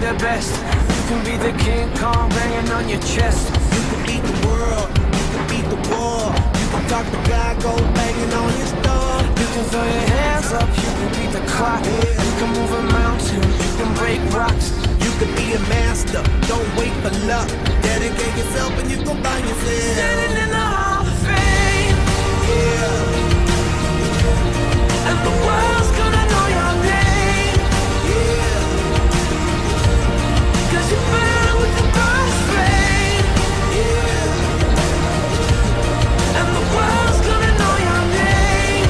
the best. You can be the King Kong banging on your chest. You can beat the world, you can beat the war. You can talk to God, go banging on his door. You can throw your hands up, you can beat the clock. You can move a mountain, you can break rocks. You can be a master, don't wait for luck. Dedicate yourself and you gon' find yourself Standing in the Hall of Fame, yeah, and the world's gonna know your name. yeah, 'Cause you burn with the burst flame, yeah, and the world's gonna know your name.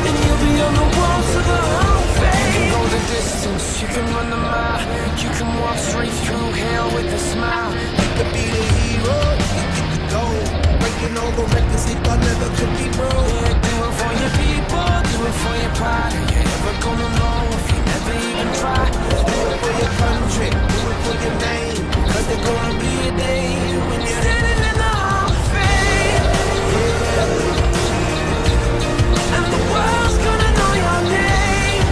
And you'll be on the walls of the Hall of Fame. You can go the distance, you can run the mile. You can walk straight through hell with a smile. you could be the hero, you get the gold. Breaking all the records they thought never could be broke. Yeah, do it for your people, do it for your pride. Are you ever gonna know if you never even try? Do it for your country, do it for your name. 'Cause there's gonna be a day when you're Standing in the Hall of Fame, and the world's gonna know your name.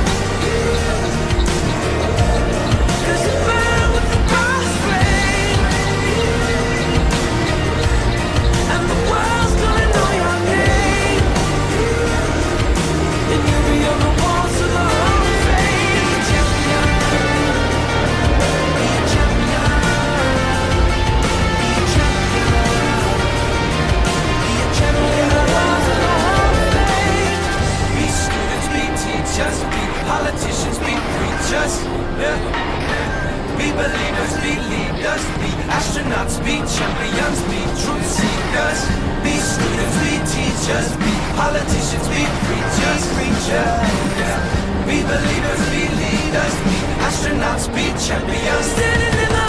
'Cause you burn with the burst flame, and the world's gonna know your name. And you'll be on the walls of the Hall of Fame. Champion, be a champion, be a champion, be a champion. The walls of the Hall of Fame. Be students, be teachers, be politicians, be preachers. Yeah. Be believers, be leaders, be astronauts, be champions, be truth seekers. Be students, be teachers, be politicians, be preachers, yeah. Be believers, be leaders, be astronauts, be champions. Standing in the